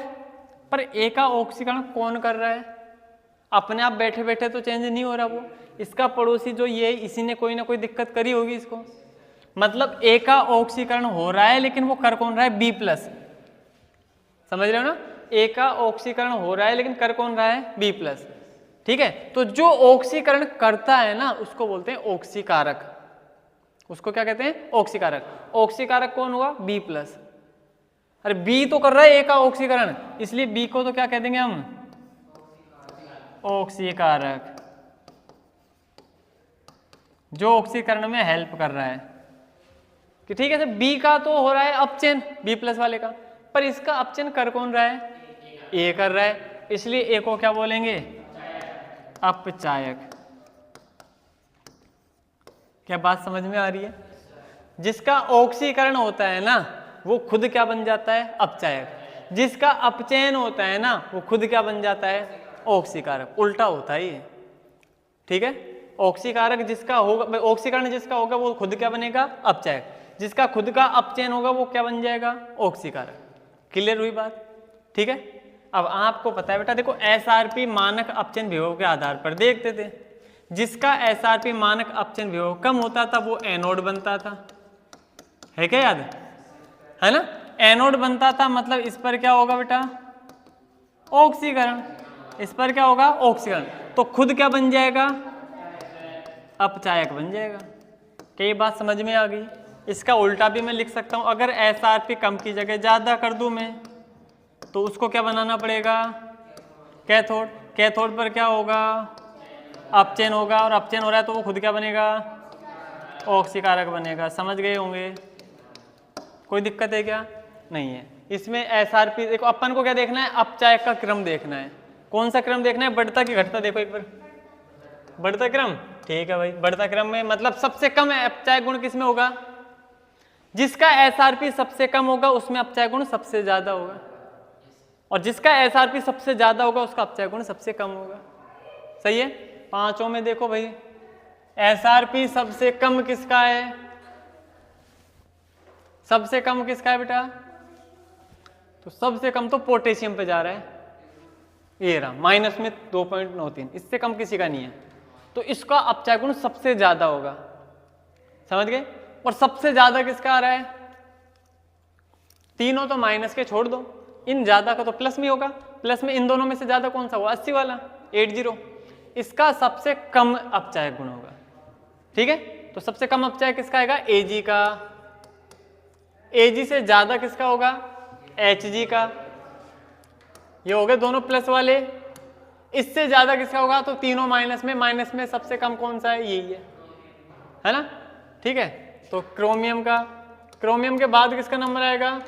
पर ए का ऑक्सीकरण कौन कर रहा है, अपने आप बैठे बैठे तो चेंज नहीं हो रहा, वो इसका पड़ोसी जो ये, इसी ने कोई ना कोई दिक्कत करी होगी इसको। मतलब ए का ऑक्सीकरण हो रहा है, लेकिन वो कर कौन रहा है, बी प्लस। समझ रहे हो ना, ए का ऑक्सीकरण हो रहा है लेकिन कर कौन रहा है, बी प्लस। ठीक है, तो जो ऑक्सीकरण करता है ना उसको बोलते हैं ऑक्सीकारक। उसको क्या कहते हैं, ऑक्सीकारक। ऑक्सीकारक कौन हुआ, बी प्लस। अरे बी तो कर रहा है ए का ऑक्सीकरण, इसलिए बी को तो क्या कह देंगे हम, ऑक्सीकारक, जो ऑक्सीकरण में हेल्प कर रहा है। कि ठीक है सर, बी का तो हो रहा है अपचयन, बी प्लस वाले का, पर इसका अपचयन कर कौन रहा है, ए कर रहा है, इसलिए ए को क्या बोलेंगे, अपचायक। क्या बात समझ में आ रही है। जिसका ऑक्सीकरण होता है ना वो खुद क्या बन जाता है, अपचायक। जिसका अपचयन होता है ना वो खुद क्या बन जाता है, ऑक्सीकारक। उल्टा होता है ये, ठीक है। ऑक्सीकारक जिसका होगा, ऑक्सीकरण जिसका होगा वो खुद क्या बनेगा, अपचायक। जिसका खुद का अपचयन होगा वो क्या बन जाएगा, ऑक्सीकारक। क्लियर हुई बात, ठीक है। अब आपको पता है बेटा, देखो एसआरपी मानक अपचयन विभव के आधार पर देखते थे। जिसका एसआरपी मानक अपचयन विभव कम होता था वो एनोड बनता था, है क्या याद है ना। एनोड बनता था, मतलब इस पर क्या होगा बेटा, ऑक्सीकरण। इस पर क्या होगा, ऑक्सीकरण, तो खुद क्या बन जाएगा, अपचायक बन जाएगा। क्या ये बात समझ में आ गई। इसका उल्टा भी मैं लिख सकता हूं, अगर एसआरपी कम की जगह ज्यादा कर दूं मैं, तो उसको क्या बनाना पड़ेगा, कैथोड। कैथोड पर क्या होगा, अपचयन होगा, और अपचयन हो रहा है तो वो खुद क्या बनेगा, ऑक्सीकारक बनेगा। समझ गए होंगे, कोई दिक्कत है क्या, नहीं है। इसमें एसआरपी देखो, अपन को क्या देखना है, अपचायक का क्रम देखना है। कौन सा क्रम देखना है, बढ़ता कि घटता, देखो एक बार, बढ़ता क्रम, ठीक है भाई। बढ़ता क्रम में मतलब सबसे कम अपचायक गुण किसमें होगा, जिसका एसआरपी सबसे कम होगा उसमें अपचायक गुण सबसे ज्यादा होगा, और जिसका एसआरपी सबसे ज्यादा होगा उसका अपचायक गुण सबसे कम होगा। सही है। पांचों में देखो भाई, एसआरपी सबसे कम किसका है, सबसे कम किसका है बेटा, तो सबसे कम तो पोटेशियम पे जा रहा है, ये रहा माइनस में 2.93, इससे कम किसी का नहीं है। तो इसका अपचायक गुण सबसे ज्यादा होगा, समझ गए। और सबसे ज्यादा किसका आ रहा है, तीनों तो माइनस के छोड़ दो, इन ज्यादा का तो प्लस में होगा। प्लस में इन दोनों में से ज्यादा कौन सा हुआ, 80 वाला, 80। इसका सबसे कम अपचायक गुण होगा, ठीक है। तो सबसे कम अपचायक किसका आएगा, एजी का। एजी से ज्यादा किसका होगा, एचजी का। ये हो गए दोनों प्लस वाले। इससे ज्यादा किसका होगा, तो तीनों माइनस में, माइनस में सबसे कम कौन सा है, यही है ना, ठीक है। तो क्रोमियम का, क्रोमियम के बाद किसका नंबर आएगा,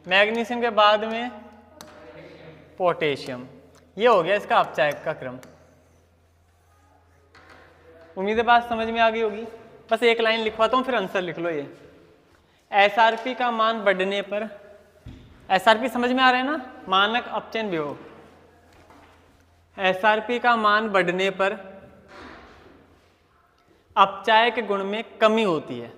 मैग्नीशियम के बाद में पोटेशियम। ये हो गया इसका अपचायक का क्रम। उम्मीद है बात समझ में आ गई होगी। बस एक लाइन लिखवाता हूं फिर आंसर लिख लो। ये एसआरपी का मान बढ़ने पर, एसआरपी समझ में आ रहा है ना, मानक अपचयन विभव। एसआरपी का मान बढ़ने पर अपचायक गुण में कमी होती है।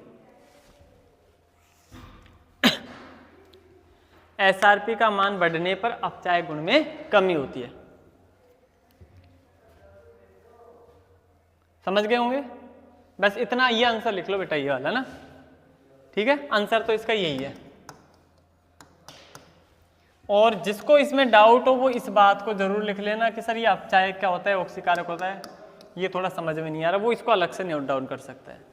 एसआरपी का मान बढ़ने पर अपचायक गुण में कमी होती है, समझ गए होंगे। बस इतना, ये आंसर लिख लो बेटा, ये वाला ना, ठीक है। आंसर तो इसका यही है। और जिसको इसमें डाउट हो वो इस बात को जरूर लिख लेना कि सर ये अपचायक क्या होता है, ऑक्सीकारक होता है, ये थोड़ा समझ में नहीं आ रहा, वो इसको अलग से नोट डाउन कर सकता है।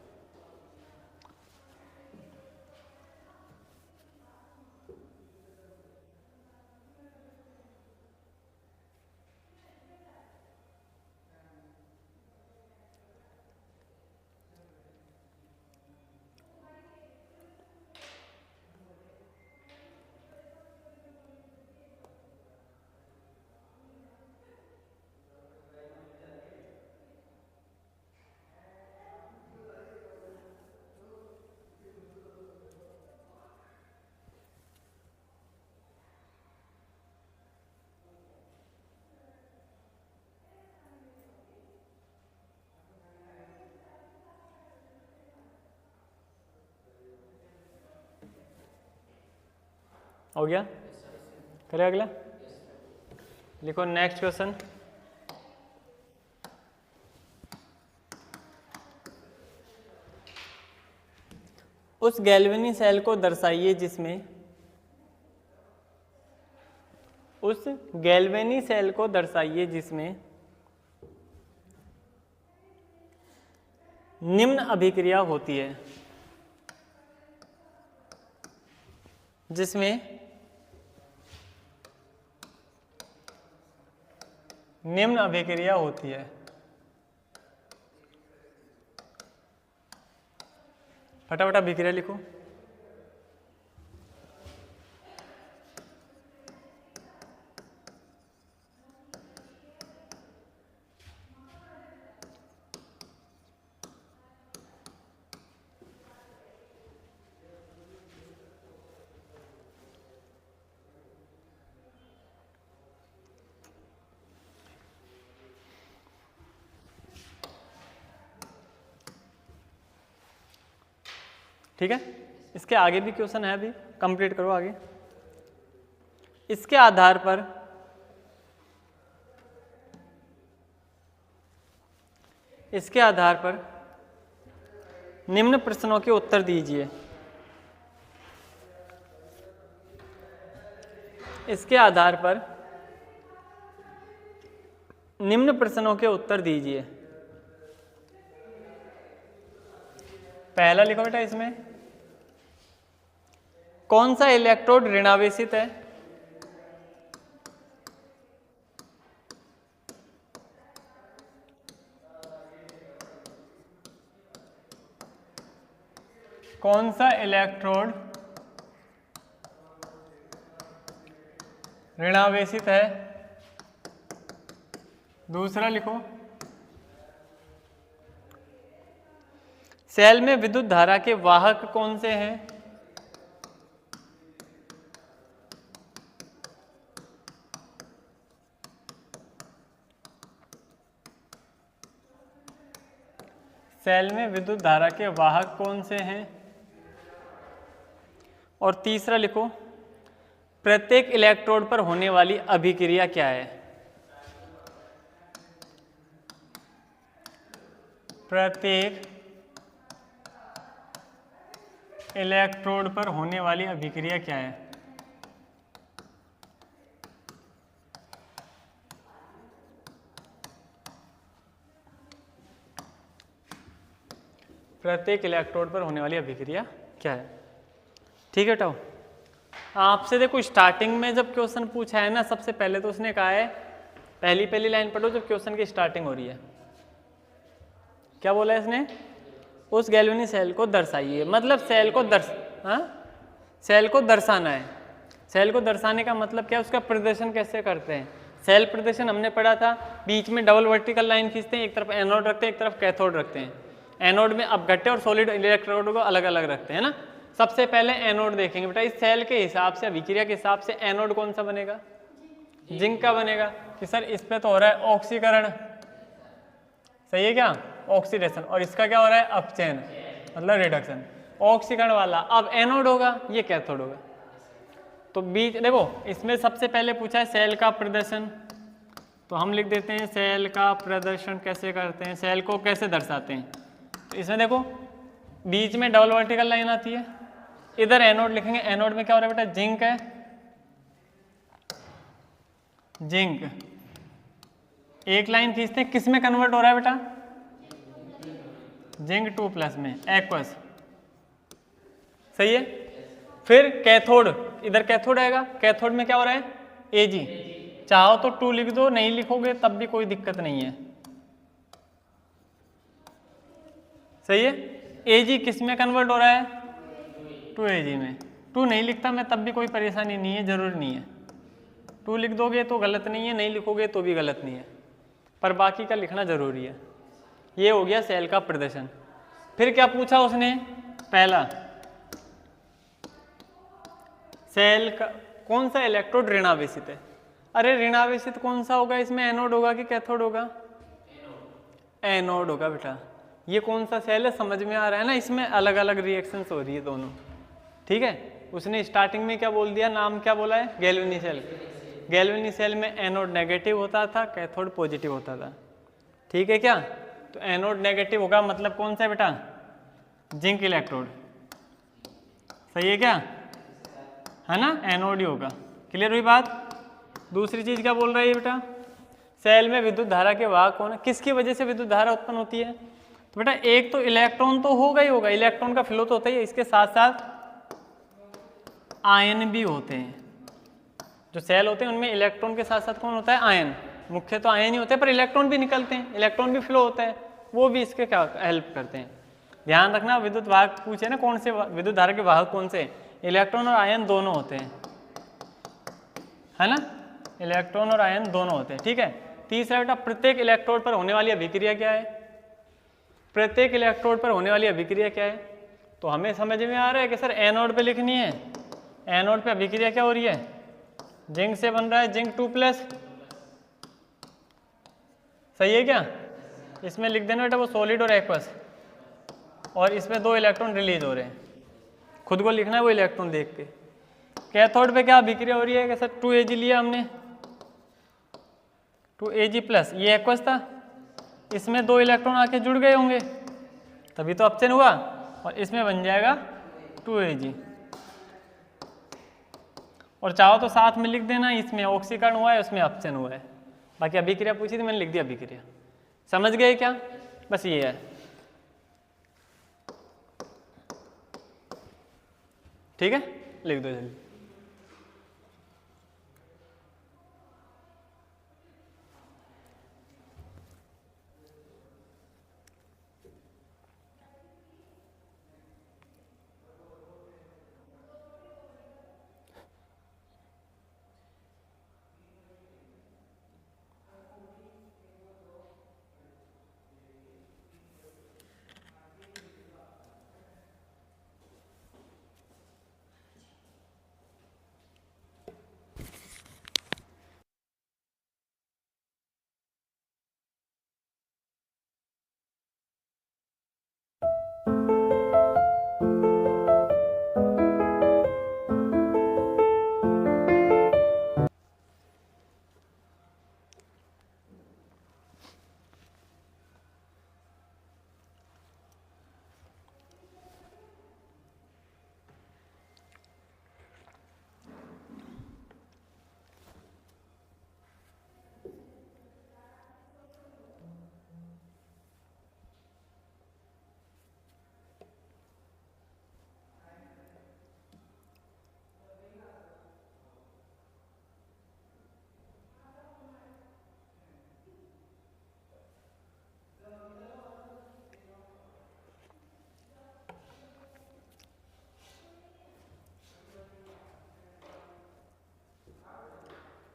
हो गया? करें अगला? लिखो नेक्स्ट क्वेश्चन। उस गैल्वेनी सेल को दर्शाइए जिसमें उस गैल्वेनी सेल को दर्शाइए जिसमें निम्न अभिक्रिया होती है, जिसमें निम्न अभिक्रिया होती है। फटाफट अभिक्रिया लिखो। ठीक है, इसके आगे भी क्वेश्चन है, अभी कंप्लीट करो आगे। इसके आधार पर निम्न प्रश्नों के उत्तर दीजिए। इसके आधार पर निम्न प्रश्नों के उत्तर दीजिए। पहला लिखो बेटा, इसमें कौन सा इलेक्ट्रोड ऋणावेशित है? कौन सा इलेक्ट्रोड ऋणावेशित है? दूसरा लिखो, सेल में विद्युत धारा के वाहक कौन से हैं? सेल में विद्युत धारा के वाहक कौन से हैं? और तीसरा लिखो, प्रत्येक इलेक्ट्रोड पर होने वाली अभिक्रिया क्या है? प्रत्येक इलेक्ट्रोड पर होने वाली अभिक्रिया क्या है? प्रत्येक इलेक्ट्रोड पर होने वाली अभिक्रिया क्या है? ठीक है बेटा, आपसे देखो स्टार्टिंग में जब क्वेश्चन पूछा है ना, सबसे पहले तो उसने कहा है पहली लाइन पढ़ो जब क्वेश्चन की स्टार्टिंग हो रही है। क्या बोला है इसने? उस गैल्वेनी सेल को दर्शाइए, मतलब सेल को दर्शाना है। सेल को दर्शाने का मतलब क्या है? उसका प्रदर्शन कैसे करते हैं? सेल प्रदर्शन हमने पढ़ा था, बीच में डबल वर्टिकल लाइन खींचते हैं, एक तरफ एनोड रखते हैं, एक तरफ कैथोड रखते हैं। एनोड में अपघट्य और सॉलिड इलेक्ट्रोड को अलग अलग रखते हैं ना। सबसे पहले एनोड देखेंगे बेटा, इस सेल के हिसाब से, अभिक्रिया के हिसाब से एनोड कौन सा बनेगा? जिंक का बनेगा। कि सर इस पे तो हो रहा है ऑक्सीकरण, सही है क्या? ऑक्सीडेशन। और इसका क्या हो रहा है? अपचयन, मतलब रिडक्शन। ऑक्सीकरण वाला अब एनोड होगा, ये कैथोड होगा। तो बीच देखो, इसमें सबसे पहले पूछा है सेल का प्रदर्शन, तो हम लिख देते हैं सेल का प्रदर्शन कैसे करते हैं, सेल को कैसे दर्शाते हैं। तो इसमें देखो बीच में डबल वर्टिकल लाइन आती है, इधर एनोड लिखेंगे। एनोड में क्या हो रहा है बेटा? जिंक है, जिंक, एक लाइन खींचते हैं, किस में कन्वर्ट हो रहा है बेटा? जिंक 2+ में, एक्वस, सही है। फिर कैथोड, इधर कैथोड आएगा, कैथोड में क्या हो रहा है? Ag, चाहो तो 2 लिख दो, नहीं लिखोगे तब भी कोई दिक्कत नहीं है, सही है। Ag किस में कन्वर्ट हो रहा है? 2Ag में। 2 नहीं लिखता मैं तब भी कोई परेशानी नहीं है, जरूरी नहीं है। 2 लिख दोगे तो गलत नहीं है, नहीं लिखोगे तो भी गलत नहीं है, पर बाकी का लिखना जरूरी है। ये हो गया सेल का प्रदर्शन। फिर क्या पूछा उसने? पहला, सेल का कौन सा इलेक्ट्रोड ऋणावेशित है? अरे ऋणावेशित कौन सा होगा इसमें? एनोड होगा कि कैथोड होगा? एनोड होगा बेटा। ये कौन सा सेल है समझ में आ रहा है ना? इसमें अलग अलग रिएक्शंस हो रही है दोनों, ठीक है। उसने स्टार्टिंग में क्या बोल दिया, नाम क्या बोला है? Galvani cell. गैल्वेनी सेल में एनोड नेगेटिव होता था, कैथोड पॉजिटिव होता था, ठीक है क्या? तो एनोड नेगेटिव होगा मतलब कौन सा है बेटा? जिंक इलेक्ट्रोड, सही है क्या? है ना, एनोड ही होगा। क्लियर हुई बात? दूसरी चीज क्या बोल रही है बेटा? सेल में विद्युत धारा के वाहक कौन है? किसकी वजह से विद्युत धारा उत्पन्न होती है? तो बेटा एक तो इलेक्ट्रॉन तो होगा ही होगा, इलेक्ट्रॉन का फ्लो तो होता ही है, इसके साथ साथ आयन भी होते हैं। जो सेल होते हैं उनमें इलेक्ट्रॉन के साथ साथ कौन होता है? आयन। मुख्य तो आयन ही होते हैं, पर इलेक्ट्रॉन भी निकलते हैं, इलेक्ट्रॉन भी फ्लो होता है, वो भी इसके क्या हेल्प करते हैं। ध्यान रखना, विद्युत वाहक पूछे ना कौन से विद्युत धारा के वाहक कौन से? इलेक्ट्रॉन और आयन दोनों होते हैं, है ना, इलेक्ट्रॉन और आयन दोनों होते हैं, ठीक है। तीसरा बेटा, प्रत्येक इलेक्ट्रोड पर होने वाली अभिक्रिया क्या है? प्रत्येक इलेक्ट्रोड पर होने वाली अभिक्रिया क्या है? तो हमें समझ में आ रहा है कि सर एनोड पे लिखनी है। एनोड पे अभिक्रिया क्या हो रही है? जिंक से बन रहा है जिंक 2+, सही है क्या? इसमें लिख देना बेटा वो सॉलिड और एक्वस, और इसमें 2 इलेक्ट्रॉन रिलीज हो रहे हैं, खुद को लिखना है वो इलेक्ट्रॉन देख के। कैथोड पे क्या अभिक्रिया हो रही है कि सर 2Ag लिया हमने, 2Ag+, ये एक्वस था, इसमें 2 इलेक्ट्रॉन आके जुड़ गए होंगे तभी तो अपचन हुआ, और इसमें बन जाएगा 2Ag। और चाहो तो साथ में लिख देना, इसमें ऑक्सीकरण हुआ है, उसमें अपचन हुआ है। बाकी अभिक्रिया पूछी थी मैंने, लिख दिया अभिक्रिया। समझ गए क्या? बस ये है, ठीक है, लिख दो जल्दी।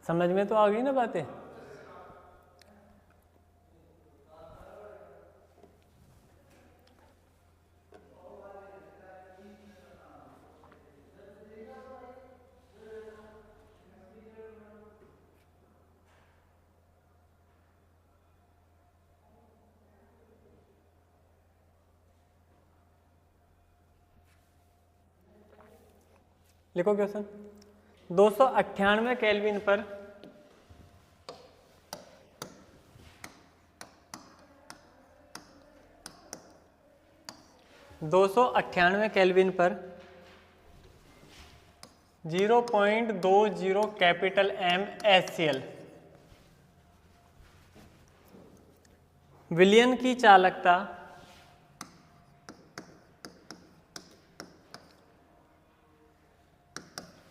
समझ में तो आ गई ना बातें? लिखो क्वेश्चन। 298 केल्विन पर 298 केल्विन पर 0.20 कैपिटल M HCl विलयन की चालकता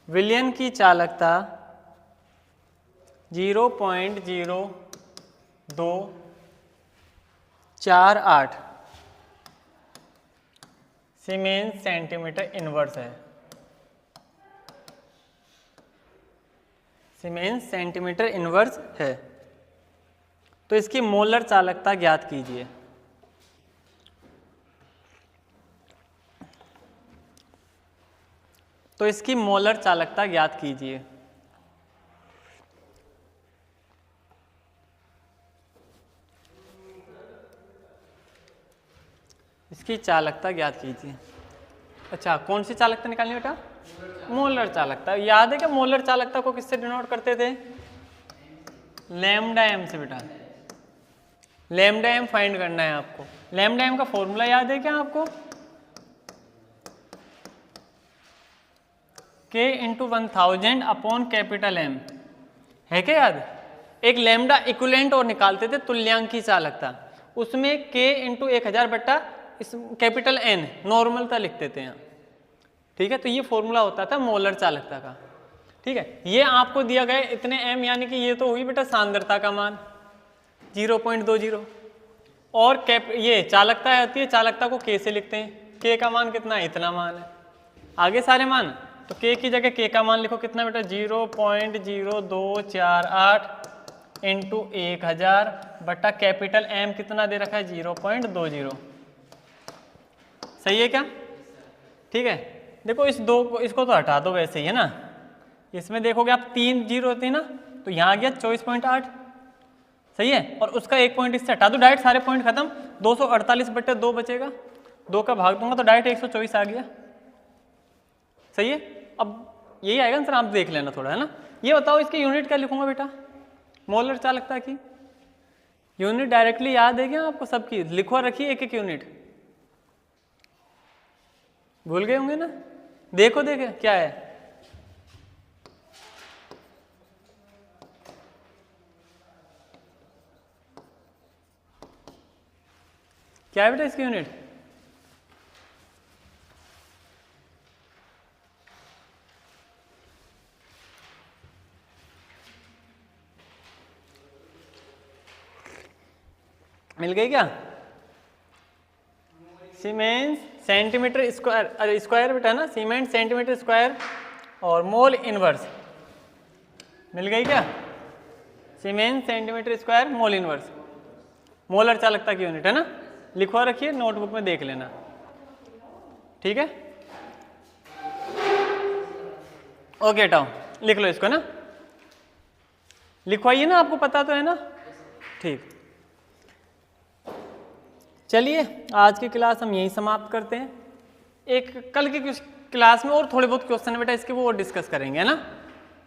विलयन की चालकता 0.0248 सीमेंस सेंटीमीटर इनवर्स है। सीमेंस सेंटीमीटर इनवर्स है। तो इसकी मोलर चालकता ज्ञात कीजिए। तो इसकी मोलर चालकता ज्ञात कीजिए। इसकी चालकता ज्ञात कीजिए। अच्छा, कौन सी चालकता निकालनी बेटा? मोलर चालकता। याद है क्या मोलर चालकता को किससे डिनोट करते थे? लैम्डा एम से बेटा। लैम्डा एम फाइंड करना है आपको। लैम्डा एम का फॉर्मूला याद है क्या आपको? K into 1000 upon capital M है क्या याद? एक लैम्डा इक्विवेलेंट और निकालते थे तुल्यांकी चालकता, उसमें K इंटू 1000 बट्टा इस कैपिटल N नॉर्मलता लिखते थे यहाँ। ठीक है, तो ये फॉर्मूला होता था मोलर चालकता का। ठीक है, ये आपको दिया गया इतने M, यानी कि ये तो हुई बेटा सांद्रता का मान 0.20 और ये चालकता आती है, चालकता को K से लिखते हैं। K का मान कितना है? इतना मान है। आगे सारे मान, तो K की जगह K का मान लिखो कितना बेटा? 0.0248 इंटू 1000 बट्टा कैपिटल M कितना दे रखा है? 0.20। सही है क्या? ठीक है, देखो इस दो को, इसको तो हटा दो वैसे ही है ना। इसमें देखोगे आप 3 जीरो होती है ना, तो यहाँ आ गया 24.8। सही है, और उसका एक पॉइंट इससे हटा दो, डायरेक्ट सारे पॉइंट खत्म। 248/2 बचेगा, 2 का भाग दूंगा तो डायरेक्ट 124 आ गया। सही है, अब यही आएगा ना सर, आप देख लेना थोड़ा है ना। ये बताओ इसकी यूनिट क्या लिखूंगा बेटा? मोलर चालकता की यूनिट डायरेक्टली याद है क्या आपको? सबकी लिखवा रखिए एक एक यूनिट। भूल गए होंगे ना? देखो देखे क्या है। क्या है बेटा इसकी यूनिट? मिल गई क्या? सीमेंस सेंटीमीटर स्क्वायर, अरे स्क्वायर बेटा ना, सीमेंट सेंटीमीटर स्क्वायर और मोल इनवर्स। मिल गई क्या? Siemens centimetre square mole inverse molar चालकता की यूनिट है ना। लिखवा रखिए, नोटबुक में देख लेना। ठीक है, ओके टाओ लिख लो इसको ना, लिखवाइए ना, आपको पता तो है ना। ठीक, चलिए आज की क्लास हम यहीं समाप्त करते हैं। एक कल की क्लास में और थोड़े बहुत क्वेश्चन है बेटा इसके, वो डिस्कस करेंगे है ना।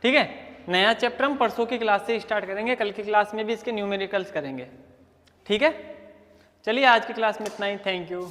ठीक है, नया चैप्टर हम परसों की क्लास से स्टार्ट करेंगे, कल की क्लास में भी इसके न्यूमेरिकल्स करेंगे। ठीक है, चलिए आज की क्लास में इतना ही। Thank you.